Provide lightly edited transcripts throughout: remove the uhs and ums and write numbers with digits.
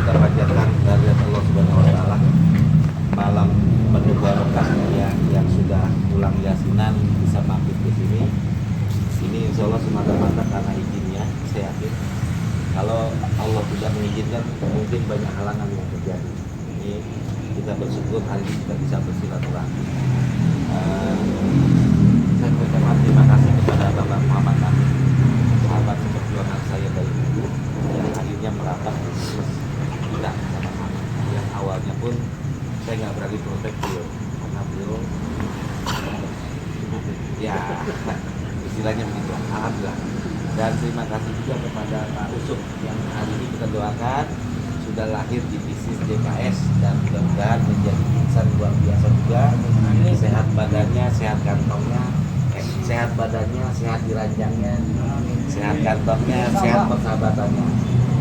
kita panjatkan dari Allah Subhanahu wa taala malam penuh barokah yang sudah pulang yasinan bisa mampir ke sini. Ini insya Allah semata-mata karena izinnya, saya yakin. Kalau Allah tidak mengizinkan, mungkin banyak halangan yang terjadi. Ini kita bersyukur hari ini kita bisa bersilaturahmi. Saya mengucapkan terima kasih kepada Bapak Muhammad Nabi, sahabat seperjuangan saya dari dulu, yang akhirnya merapat kita sama-sama. Yang awalnya pun saya nggak berani protek beliau, karena beliau ya istilahnya begitu. Alhamdulillah. Dan terima kasih juga kepada Pak Usuk yang hari ini kita doakan sudah lahir di bisnis JKS dan mudah-mudahan menjadi insan luar biasa juga. Sehat badannya, sehat kantongnya, sehat badannya, sehat diranjangnya, sehat kantongnya, sehat persahabatannya.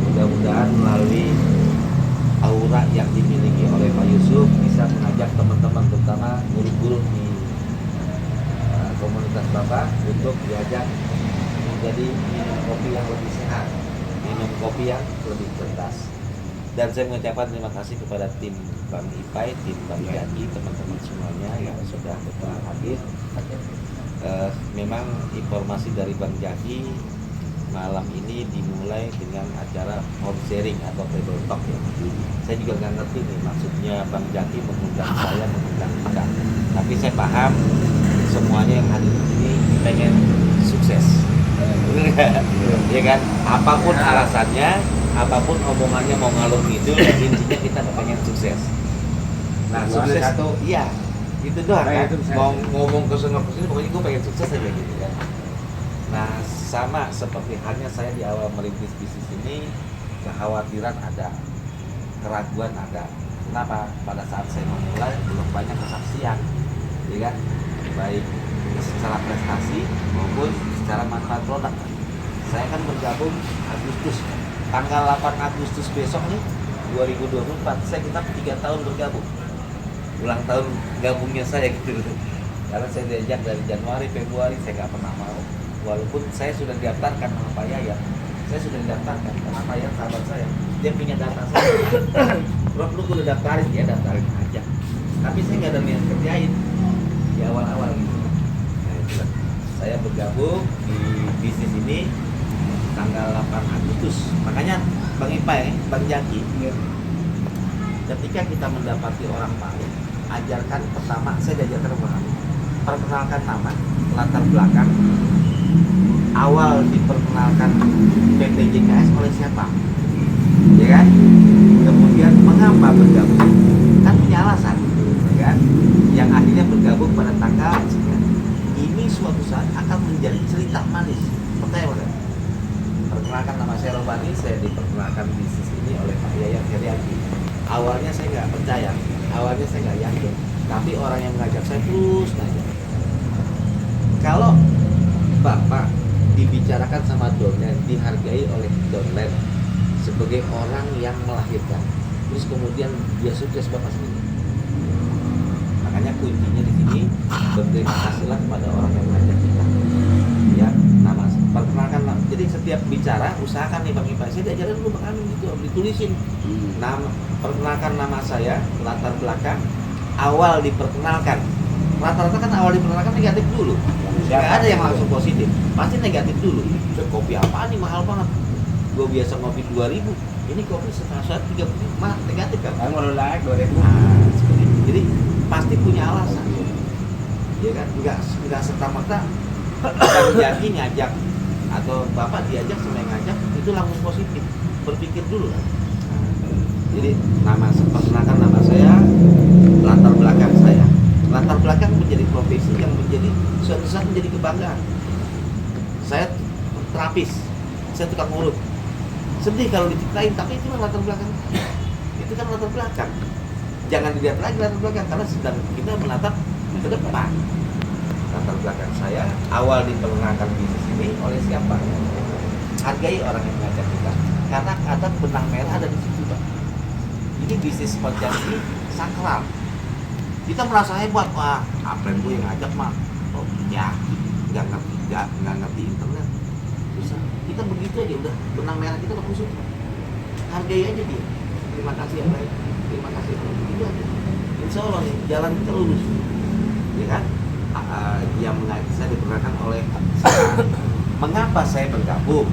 Mudah-mudahan melalui aura yang dimiliki oleh Pak Yusuf bisa mengajak teman-teman terutama guru-guru di komunitas Bapak untuk diajak menjadi minum kopi yang lebih sehat, minum kopi yang lebih cerdas. Dan saya mengucapkan terima kasih kepada tim Bang Ipai, tim Bang Jaki, teman-teman semuanya yang sudah berkenan hadir. Memang informasi dari Bang Jaki malam ini dimulai dengan acara home sharing atau table talk ya. Saya juga nggak ngerti nih maksudnya Bang Jaki mengundang saya, mengundang kita. Tapi saya paham semuanya yang hadir di sini pengen sukses. Ya kan? Apapun alasannya, apapun omongannya mau ngalur gitu, intinya kita pengen sukses. Nah, sukses itu iya, itu doang kan. Mau ngomong ke sana ke sini, pokoknya gue pengen sukses aja gitu kan. Nah, sama seperti halnya saya di awal merintis bisnis ini, kekhawatiran ada, keraguan ada. Kenapa? Pada saat saya memulai belum banyak kesaksian, ya kan? Baik secara prestasi maupun secara manfaat produk. Saya kan bergabung Agustus, tanggal 8 Agustus besok nih 2024, saya kita 3 tahun bergabung, ulang tahun gabungnya saya gitu. Karena saya diajak dari Januari, Februari, saya nggak pernah mau. Walaupun saya sudah didaftarkan sama Pak Yaya, saya sudah didaftarkan karena Pak Yaya sahabat saya, dia punya data saya. Bro, lu udah daftarin, ya daftarin aja. Tapi saya nggak ada niat kerjain di awal-awal gitu. Nah, itulah. Saya bergabung di bisnis ini tanggal 8 Agustus. Makanya Bang Ipai, Bang Jaki, ketika kita mendapati orang baru, ajarkan pertama, saya diajarkan perkenalkan nama, latar belakang, awal diperkenalkan PT JKS oleh siapa, ya kan? Kemudian mengapa bergabung, kan punya alasan, ya kan? Yang akhirnya bergabung pada tanggal sekian. Ini suatu saat akan menjadi cerita manis. Percaya bukan? Perkenalkan nama saya Robani, saya diperkenalkan bisnis ini oleh Pak Yaya Heriaki. Awalnya saya nggak percaya, awalnya saya nggak yakin, tapi orang yang mengajak saya terus ngajak. Kalau Bapak dibicarakan sama Donlen, dihargai oleh Donlen sebagai orang yang melahirkan, terus kemudian dia sukses Bapak sendiri. Makanya kuncinya di sini berterima kasihlah kepada orang yang mengajak kita. Ya, nama perkenalkan. Jadi setiap bicara usahakan nih Bang Ipai, saya diajarin dulu Bang Amin gitu, ditulisin. Nama, perkenalkan nama saya, latar belakang, awal diperkenalkan. Rata-rata kan awal diperkenalkan negatif dulu. Nggak ada yang langsung positif, pasti negatif dulu. Kopi apa nih mahal banget? Gue biasa ngopi 2.000, ini kopi setengah saat 30, mah negatif kan? Kamu mau naik 2.000. Nah, seperti itu. Jadi pasti punya alasan, ya kan? Nggak serta-merta Bang Jaki ngajak atau Bapak diajak sama yang ngajak itu langsung positif. Berpikir dulu kan. Jadi perkenalkan nama saya, latar belakang saya. Latar belakang menjadi profesi yang menjadi suatu saat menjadi kebanggaan. Saya terapis, saya tukang urut. Sedih kalau diceritain, tapi itu latar belakang. Itu kan latar belakang. Jangan dilihat lagi latar belakang karena sedang kita menatap ke depan. Latar belakang saya awal diperkenalkan bisnis ini oleh siapa? Hargai orang yang mengajak kita. Karena ada benang merah ada di situ, Pak. Ini bisnis podcast ini sakral. Kita merasa hebat, wah apa yang gue yang ngajak mah, oh ya nggak ngerti internet, bisa kita begitu aja udah benang merah kita udah khusus, hargai aja dia. terima kasih yang lain, terima kasih. Itu aja. Insya Allah nih jalan kita lurus, ya kan? Yang saya diperkenalkan oleh mengapa saya bergabung,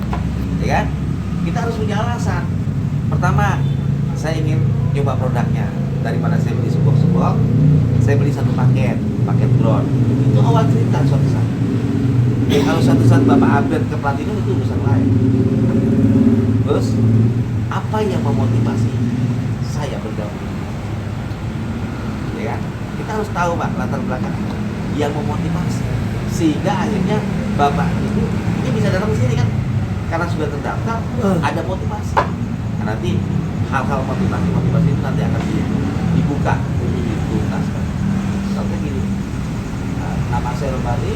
ya kan? Kita harus punya alasan. Pertama, saya ingin coba produknya. Daripada saya beli sebuah, saya beli satu paket drone. Itu awal cerita suatu saat. Ya, kalau suatu saat Bapak upgrade ke platinum itu urusan lain. Terus, apa yang memotivasi saya bergabung? Ya kan? Kita harus tahu Pak latar belakang yang memotivasi. Sehingga akhirnya Bapak itu ini bisa datang ke sini kan? Karena sudah terdaftar, ada motivasi. Nah, nanti hal-hal motivasi itu nanti akan dibuka untuk dituntaskan. Contohnya gini, nama saya Romani,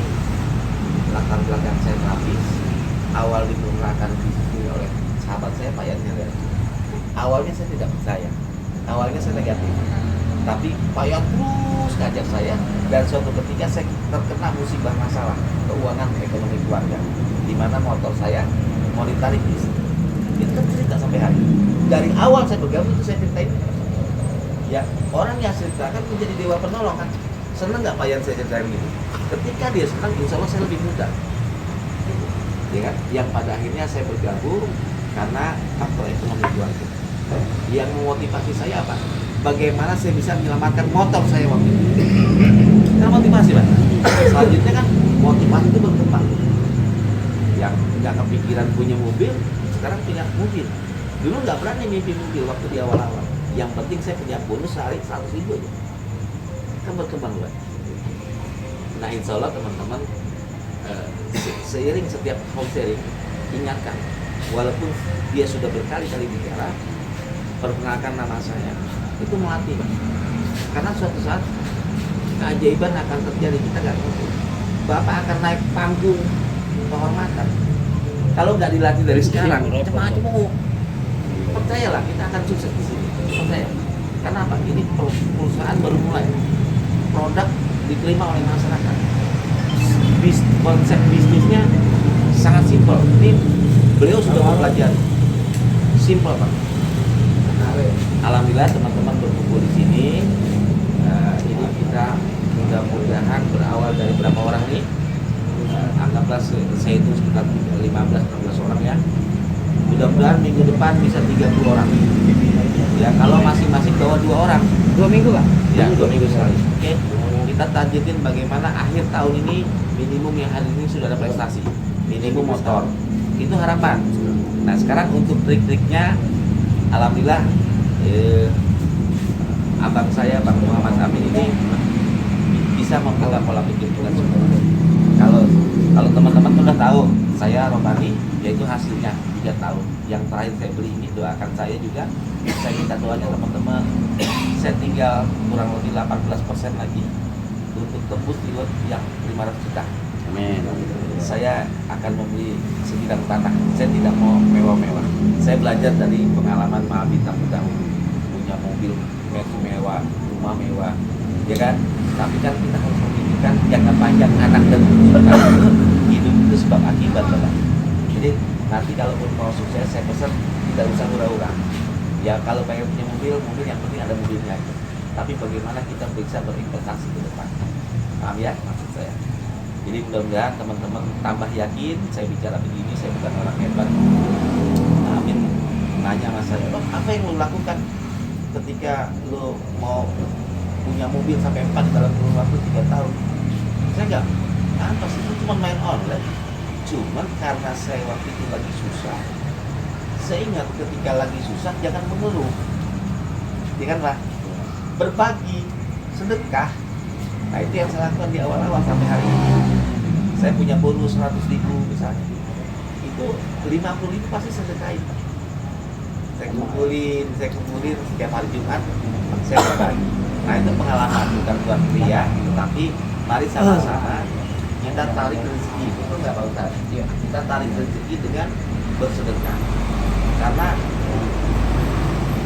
latar belakang saya grafis, awal dimurahkan bisnis oleh sahabat saya Pak Yan. Awalnya saya tidak percaya, awalnya saya negatif, tapi Pak Yan terus ngajak saya, dan suatu ketika saya terkena musibah masalah keuangan ekonomi keluarga, di mana motor saya mau ditarik bis. Itu kan cerita sampai hari. Dari awal saya bergabung itu saya ceritain. Ya, orang yang ceritakan menjadi dewa penolong kan. Senang nggak Pak Yan saya ceritain gitu? Ketika dia senang, insya Allah saya lebih mudah. Ya kan? Yang pada akhirnya saya bergabung karena faktor ekonomi keluarga. Yang memotivasi saya apa? Bagaimana saya bisa menyelamatkan motor saya waktu itu? Karena motivasi Pak. Selanjutnya kan motivasi itu berkembang. Yang nggak kepikiran punya mobil, sekarang punya mobil. Dulu nggak berani mimpi mobil waktu di awal-awal. Yang penting saya punya bonus sehari 100.000 aja. Kan berkembang Pak. Nah insya Allah teman-teman seiring setiap home sharing, ingatkan, walaupun dia sudah berkali-kali bicara, perkenalkan nama saya, itu melatih Pak. Karena suatu saat keajaiban akan terjadi, kita nggak tahu. Bapak akan naik panggung kehormatan. Kalau nggak dilatih dari sekarang, macam-macam mau. Percayalah, kita akan sukses di sini. Percaya. Karena apa? Ini perusahaan baru mulai. Produk diterima oleh masyarakat. Konsep bisnisnya sangat simpel. Ini beliau sudah mempelajari. Simpel Pak. Alhamdulillah teman-teman berkumpul di sini. Ini kita mudah-mudahan berawal dari berapa orang nih? Anggaplah saya itu sekitar 15-16 orang ya. Mudah-mudahan minggu depan bisa 30 orang. Ya kalau masing-masing bawa 2 orang. 2 minggu Pak? Ya 2 minggu sekali. Oke. Kita targetin bagaimana akhir tahun ini minimum yang hari ini sudah ada prestasi. Minimum motor. Itu harapan. Nah sekarang untuk trik-triknya, alhamdulillah abang saya Bang Muhammad Amin ini bisa membuka pola pikir kita semua. Kalau teman-teman sudah tahu saya Romani, yaitu hasilnya 3 tahun. Yang terakhir saya beli ini, doakan saya juga. Saya minta doanya teman-teman. Saya tinggal kurang lebih 18% lagi untuk tembus di lot yang 500 juta. Amin. Saya akan membeli sebidang tanah. Saya tidak mau mewah-mewah. Saya belajar dari pengalaman Mahabita dahulu, punya mobil mewah, rumah mewah, ya kan? Tapi kan kita harus memikirkan jangka panjang anak dan cucu. Hidup itu sebab akibat Bapak. Jadi nanti kalau mau sukses, saya pesan tidak usah hura-hura. Ya kalau pengen punya mobil yang penting ada mobilnya aja. Tapi bagaimana kita bisa berinvestasi ke depan? Paham ya maksud saya? Jadi mudah-mudahan teman-teman tambah yakin. Saya bicara begini, saya bukan orang hebat. Amin. Nanya sama saya, apa yang lo lakukan ketika lo mau punya mobil sampai 4 dalam kurun waktu 3 tahun? Saya enggak, apa sih, itu cuma main online. Cuman karena saya waktu itu lagi susah, saya ingat ketika lagi susah jangan mengeluh, ya kan Pak? Berbagi, sedekah. Nah itu yang saya lakukan di awal-awal sampai hari ini. Saya punya bonus 100.000 misalnya, itu 50.000 pasti sedekahin Pak. Saya kumpulin setiap hari Jumat, saya berbagi. Nah itu pengalaman, bukan buat pria, tapi mari sama-sama kita tarik rezeki. Itu nggak Pak Ustaz? Iya. Kita tarik rezeki dengan bersedekah. Karena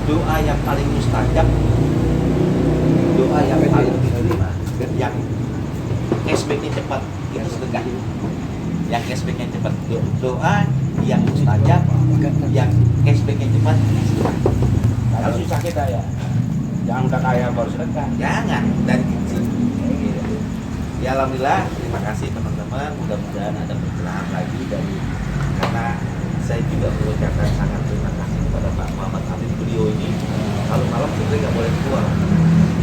doa yang paling mustajab, doa yang paling diterima, yang cashbacknya cepat, itu sedekah. Yang cashbacknya cepat, doa yang mustajab, yang cashbacknya cepat, sedekah. Kalau susah kita ya. Jangan udah kaya baru sedekah. Jangan dari kecil. Gitu. Ya alhamdulillah, terima kasih teman-teman. Mudah-mudahan ada pencerahan lagi dari, karena saya juga mengucapkan sangat terima kasih kepada Pak Muhammad Amin. Beliau ini kalau malam sebenarnya nggak boleh keluar.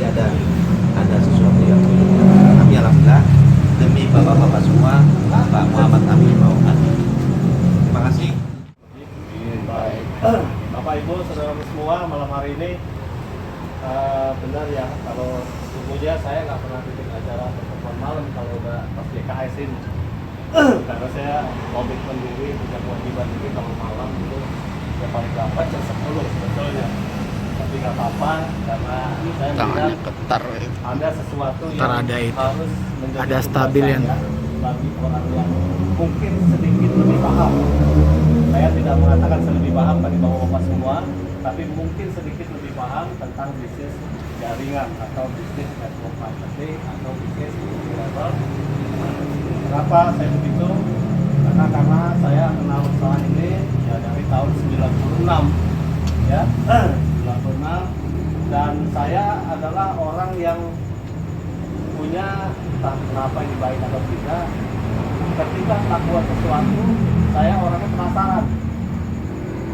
Jadi ada sesuatu yang kami alhamdulillah demi bapak-bapak semua, Pak Muhammad Amin mau hadir. Terima kasih. Baik. Bapak Ibu, saudara semua, malam hari ini benar ya, kalau sesungguhnya saya nggak pernah bikin acara pertemuan malam kalau udah pas GKS ini. Karena saya komitmen diri, punya kewajiban diri kalau malam itu ya paling lambat jam 10 sebetulnya. Tapi nggak apa-apa, karena saya melihat ada sesuatu yang harus menjadi ada stabil yang bagi orang yang mungkin sedikit lebih paham. Saya tidak mengatakan lebih paham bagi bapak-bapak semua, tapi mungkin sedikit lebih paham tentang bisnis jaringan atau bisnis network marketing atau bisnis level. Kenapa saya begitu? Karena saya kenal usaha ini ya dari tahun 96 ya, 96, dan saya adalah orang yang punya, entah kenapa ini baik atau tidak, ketika tak buat sesuatu saya orangnya penasaran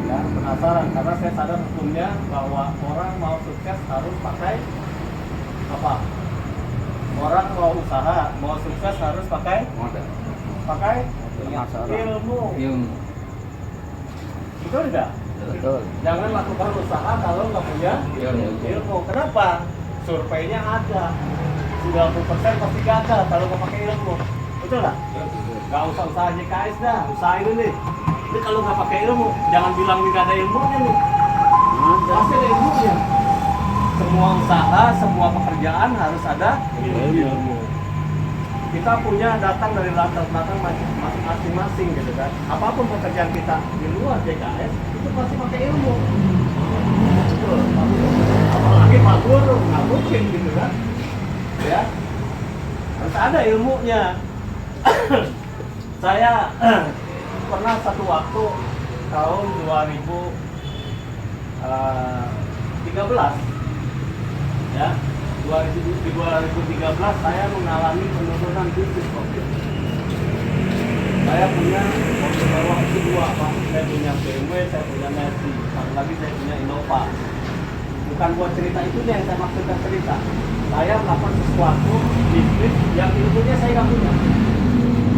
ya, penasaran karena saya sadar hukumnya bahwa orang mau sukses harus pakai apa? Orang mau usaha, mau sukses harus pakai ilmu. Betul tidak? betul. Jangan lakukan usaha kalau nggak punya ilmu. Kenapa? Surveinya ada, 90% pasti gagal kalau nggak pakai ilmu. Betul nggak? Nggak usah usaha JKS dah, usaha ini nih. Ini kalau nggak pakai ilmu, jangan bilang nggak ada ilmunya nih. Pasti ada ilmunya. Semua usaha, semua pekerjaan harus ada ilmu. Kita punya datang dari latar belakang masing-masing gitu kan. Apapun pekerjaan kita di luar JKS itu pasti pakai ilmu. Betul. Apalagi Pak Guru nggak mungkin gitu kan. Ya, harus ada ilmunya. Saya pernah satu waktu tahun 2013 ya, 2013 saya mengalami penurunan bisnis COVID. Saya punya mobil mewah itu dua, Pak. Saya punya BMW, saya punya Mercy, satu lagi saya punya Innova. Bukan buat cerita itu yang saya maksudkan cerita. Saya melakukan sesuatu bisnis yang ilmunya saya nggak punya.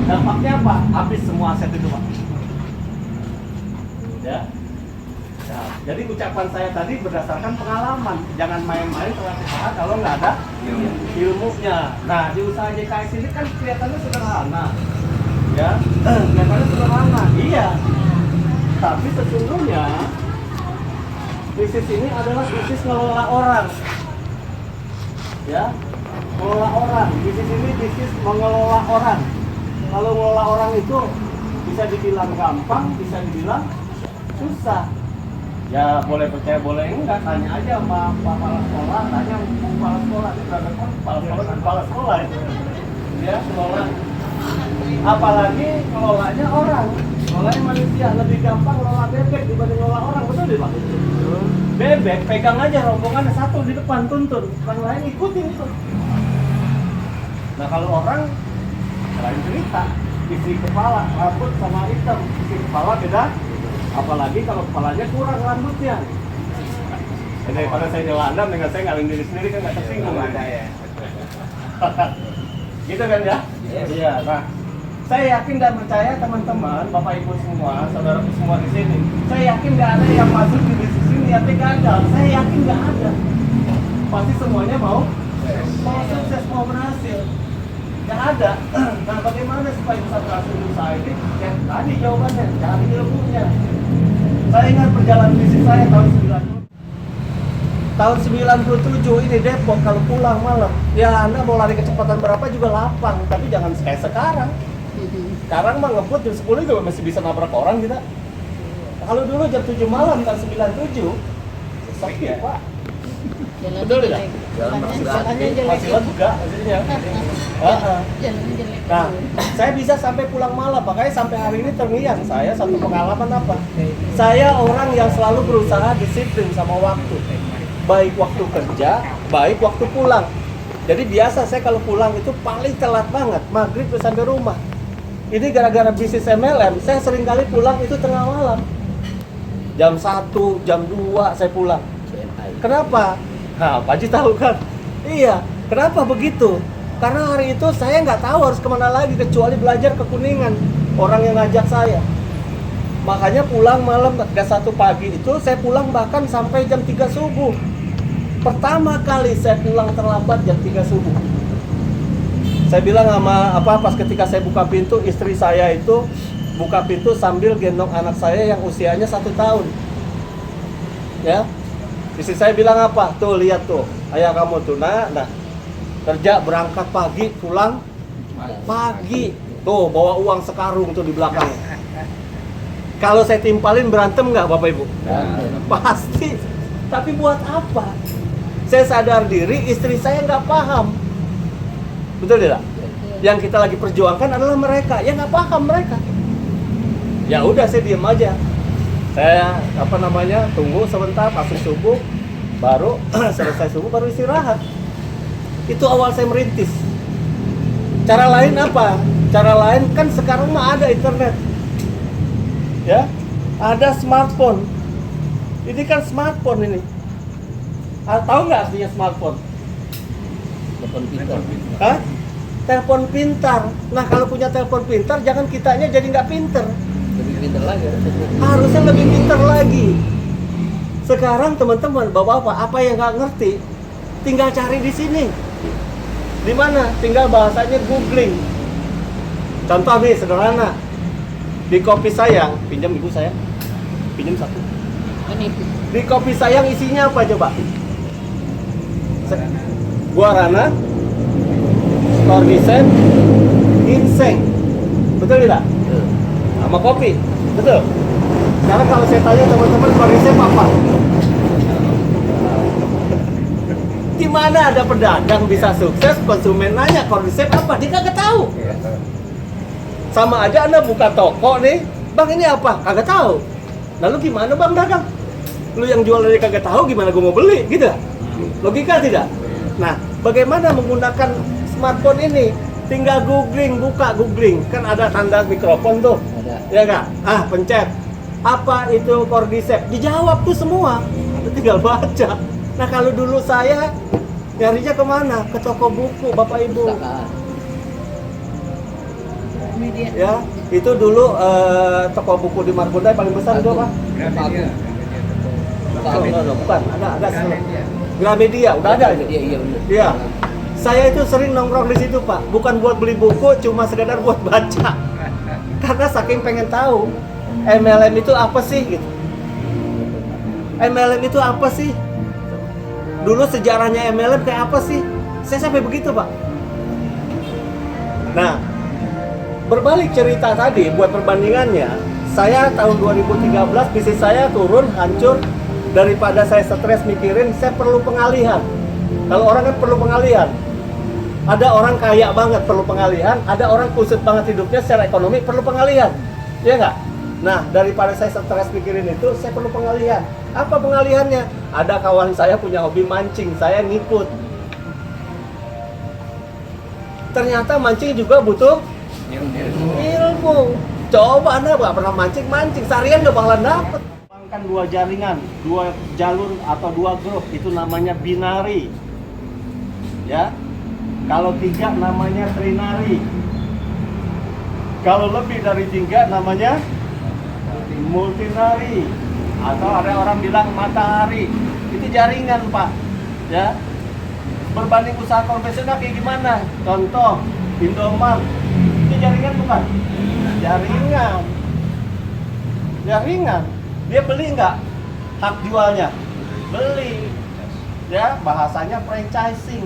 Dampaknya apa? Habis semua aset itu, Pak. Ya. Ya, jadi ucapan saya tadi berdasarkan pengalaman. Jangan main-main terhadap usaha kalau nggak ada ilmunya. Nah, di usaha JKS ini kan kelihatannya sederhana, ya, kelihatannya sederhana. Iya. Tapi sesungguhnya bisnis ini adalah bisnis mengelola orang, ya, mengelola orang. Bisnis ini bisnis mengelola orang. Kalau mengelola orang itu bisa dibilang gampang, bisa dibilang susah. Ya boleh percaya boleh enggak, tanya aja sama kepala sekolah, tanya kepala sekolah, itu berapa kan kepala sekolah itu. Ya, kelola. Apalagi ngelolanya orang, ngelolanya manusia, lebih gampang ngelola bebek dibanding ngelola orang, betul deh Pak? Bebek pegang aja rombongannya satu di depan tuntun, orang lain ikutin itu. Nah kalau orang lain cerita, isi kepala, rambut sama hitam, isi kepala beda. Apalagi kalau kepalanya kurang rambutnya. Daripada saya nyelandam dengan saya ngalahin diri sendiri kan nggak tersinggung ada ya. Gitu kan ya? Iya. Nah, saya yakin dan percaya teman-teman, bapak ibu semua, saudaraku semua di sini. Saya yakin nggak ada yang masuk di bisnis ini niatnya gagal. Saya yakin nggak ada. Pasti semuanya mau sukses, mau berhasil. Nggak ada. Nah, bagaimana supaya bisa berhasil di usaha ini? Yang tadi jawabannya, cari ilmunya. Saya ingat perjalanan bisnis saya tahun 97 ini Depok, kalau pulang malam, ya Anda mau lari kecepatan berapa juga lapang, tapi jangan kayak sekarang. Sekarang mah ngebut jam 10 juga masih bisa nabrak orang kita. Kalau dulu jam 7 malam, tahun 97, sepi Pak. Betul tidak? Jalannya jelek. Masih juga maksudnya. Jalannya jelek. Nah, saya bisa sampai pulang malam, makanya sampai hari ini terngiang saya satu pengalaman apa? Saya orang yang selalu berusaha disiplin sama waktu. baik waktu kerja, baik waktu pulang. Jadi biasa saya kalau pulang itu paling telat banget, maghrib udah sampai rumah. Ini gara-gara bisnis MLM, saya sering kali pulang itu tengah malam. Jam 1, jam 2 saya pulang. Kenapa? Nah, Pak Haji tahu kan? Iya, kenapa begitu? Karena hari itu saya nggak tahu harus kemana lagi kecuali belajar ke Kuningan. Orang yang ngajak saya. Makanya pulang malam, gak 1 pagi itu saya pulang bahkan sampai jam 3 subuh. Pertama kali saya pulang terlambat jam 3 subuh. Saya bilang sama pas ketika saya buka pintu, istri saya itu buka pintu sambil gendong anak saya yang usianya 1 tahun. Ya, istri saya bilang apa? Tuh lihat tuh, ayah kamu tuh, nah, kerja berangkat pagi, pulang pagi. Tuh bawa uang sekarung tuh di belakangnya. Kalau saya timpalin berantem nggak Bapak Ibu? Pasti. Tapi buat apa? Saya sadar diri, istri saya nggak paham. Betul tidak? Yang kita lagi perjuangkan adalah mereka. Ya nggak paham mereka. Ya udah saya diem aja. Saya tunggu sebentar, pasang subuh, baru selesai subuh baru istirahat. Itu awal saya merintis. Cara lain apa? Cara lain kan sekarang mah ada internet. Ya, ada smartphone. Ini kan smartphone ini. Tahu nggak artinya smartphone? Telepon pintar. Hah? Telepon pintar. Nah kalau punya telepon pintar, jangan kitanya jadi nggak pinter. Lebih pintar lagi. Harusnya lebih pintar lagi. Sekarang teman-teman, bapak-bapak, apa yang nggak ngerti, tinggal cari di sini. Di mana? Tinggal bahasanya googling. Contoh nih sederhana. Di Kopi Sayang, pinjam ibu saya. Pinjam 1. Ini Di Kopi Sayang isinya apa coba? Guarana, Cordyceps, ginseng. Betul tidak? Sama kopi. Betul. Sekarang kalau saya tanya teman-teman, Cordyceps apa? Gimana ada pedagang bisa sukses, konsumen nanya Cordyceps apa? Dia kagak tahu. Sama aja Anda buka toko nih, Bang ini apa? Kagak tahu. Lalu gimana Bang dagang? Lu yang jual dari kagak tahu, gimana gue mau beli? Gitu. Logika tidak? Nah, bagaimana menggunakan smartphone ini? Tinggal googling, buka googling. Kan ada tanda mikrofon tuh. ada. Ya nggak? Pencet. Apa itu Cordyceps? Dijawab tuh semua. Tinggal baca. Nah, kalau dulu saya nyarinya kemana? Ke toko buku, Bapak Ibu. Media. Ya, itu dulu toko buku di Margonda paling besar itu apa? Bukan, ada Gramedia, udah ada itu. Iya benar. Iya. Saya itu sering nongkrong di situ, Pak. Bukan buat beli buku, cuma sekedar buat baca. Karena saking pengen tahu MLM itu apa sih gitu. MLM itu apa sih? Dulu sejarahnya MLM kayak apa sih? Saya sampai begitu, Pak. Nah, berbalik cerita tadi buat perbandingannya, saya tahun 2013 bisnis saya turun, hancur. Daripada saya stres mikirin, saya perlu pengalihan. Kalau orang kan perlu pengalihan. Ada orang kaya banget perlu pengalihan, ada orang kusut banget hidupnya secara ekonomi perlu pengalihan. Iya nggak? Nah, daripada saya stres mikirin itu, saya perlu pengalihan. Apa pengalihannya? Ada kawan saya punya hobi mancing, saya ngikut. Ternyata mancing juga butuh ilmu. Coba Anda nggak pernah mancing, seharian nggak bakalan dapet. Kan 2 jaringan, 2 jalur atau 2 grup, itu namanya binari. Ya. Kalau 3 namanya trinari. Kalau lebih dari 3 namanya multinari. Atau ada orang bilang matahari. Itu jaringan, Pak. Ya. Berbanding usaha konvensional kayak gimana? Contoh, Indomart. Itu jaringan bukan? Jaringan. Dia beli nggak hak jualnya? Beli. Ya, bahasanya franchising.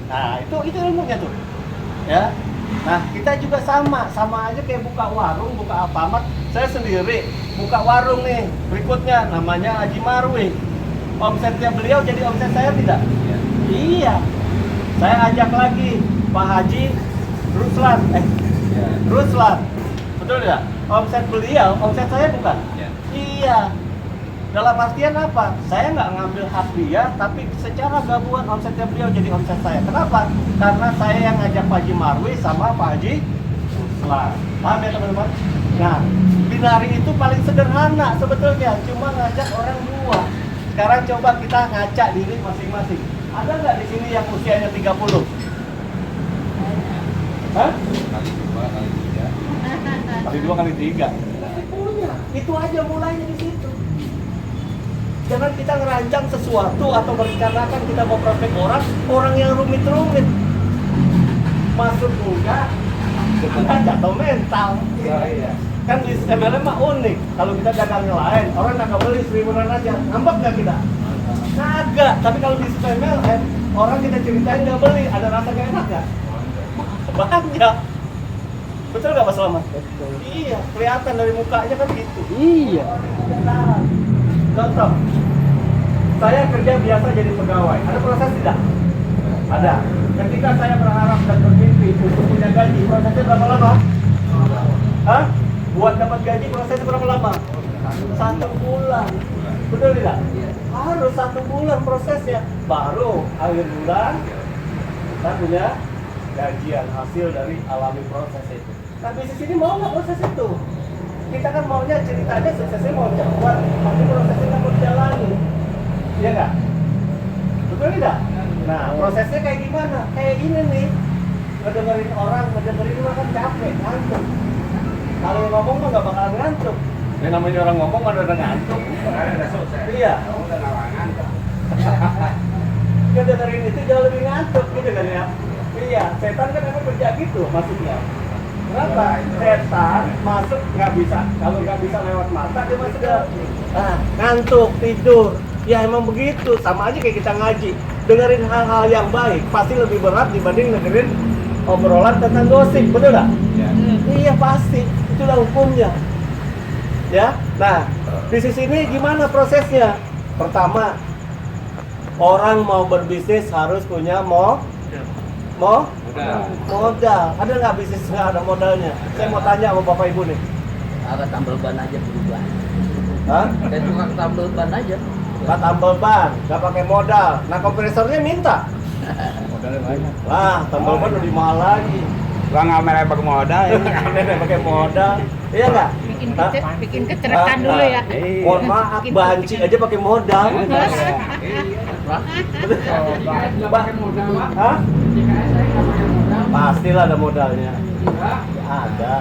Nah, itu ilmunya tuh. Ya. Nah, kita juga sama aja kayak buka warung, buka Alfamart. Saya sendiri buka warung nih. Berikutnya namanya Haji Marwi. Omsetnya beliau jadi omset saya tidak? Iya. Saya ajak lagi Pak Haji Ruslan. Ruslan. Betul ya? Omset beliau, omset saya bukan? Iya. Dalam artian apa? Saya nggak ngambil hak dia, tapi secara gabungan omsetnya beliau jadi omset saya. Kenapa? Karena saya yang ngajak Pak Haji Marwi sama Pak Haji Ruslan. Paham ya teman-teman? Nah, binari itu paling sederhana sebetulnya, cuma ngajak orang dua. Sekarang coba kita ngaca diri masing-masing. Ada nggak di sini yang usianya 30? Hah? Kali 2, kali 3. Kali 2, kali 3. Punya. Itu aja mulainya di situ. Jangan kita ngerancang sesuatu atau merencanakan kita mau prospek orang yang rumit-rumit. Masuk enggak, kita jatuh mental. Iya. Kan di MLM mah unik. Kalau kita dagang yang lain, orang nggak beli 1000-an aja, ngambek nggak kita? Kagak. Tapi kalau di MLM, orang kita ceritain nggak beli, ada rasa nggak enak nggak? Banyak. Betul nggak Mas Selamat? Betul. Iya, kelihatan dari mukanya kan gitu. Iya. Benar. Contoh, saya kerja biasa jadi pegawai. Ada proses tidak? Ada. Ketika saya berharap dan bermimpi untuk punya gaji, prosesnya berapa lama? Hah? Buat dapat gaji prosesnya berapa lama? 1 bulan. Betul tidak? Harus 1 bulan prosesnya. Baru akhir bulan kita punya gajian hasil dari alami proses itu. Nah bisnis ini mau nggak proses itu? Kita kan maunya ceritanya suksesnya mau cepat, tapi prosesnya nggak mau dijalani. Iya nggak? Betul tidak? Nah prosesnya kayak gimana? Kayak gini nih, ngedengerin orang, ngedengerin orang kan capek, ngantuk. Kalau yang ngomong mah nggak bakal ngantuk. Yang namanya orang ngomong ada ngantuk. Iya. Ngedengerin itu jauh lebih ngantuk gitu kan ya? Iya, setan kan emang kerja gitu maksudnya. Kenapa? Setan masuk nggak bisa, kalau nggak bisa lewat mata dia masuk ke ngantuk, tidur. Ya emang begitu, sama aja kayak kita ngaji. Dengerin hal-hal yang baik pasti lebih berat dibanding dengerin obrolan tentang gosip, betul nggak? Ya. Iya pasti, itulah hukumnya. Ya, nah di sini gimana prosesnya? Pertama, orang mau berbisnis harus punya modal. Ada nggak bisnis nggak ada modalnya? Saya mau tanya sama bapak ibu nih. Ada tambal ban aja berubah. Hah? Kayak tukang tambal ban aja. Nggak tambal ban, nggak pakai modal. Nah kompresornya minta. Modalnya banyak. Wah, tambal ban lebih mahal lagi. Gua nggak mereka pakai modal ya. Nenek pakai modal, iya nggak? Hah? Bikin kecerakan dulu ya. Mohon maaf, banci aja pakai modal. Hah? Pastilah ada modalnya. Ada.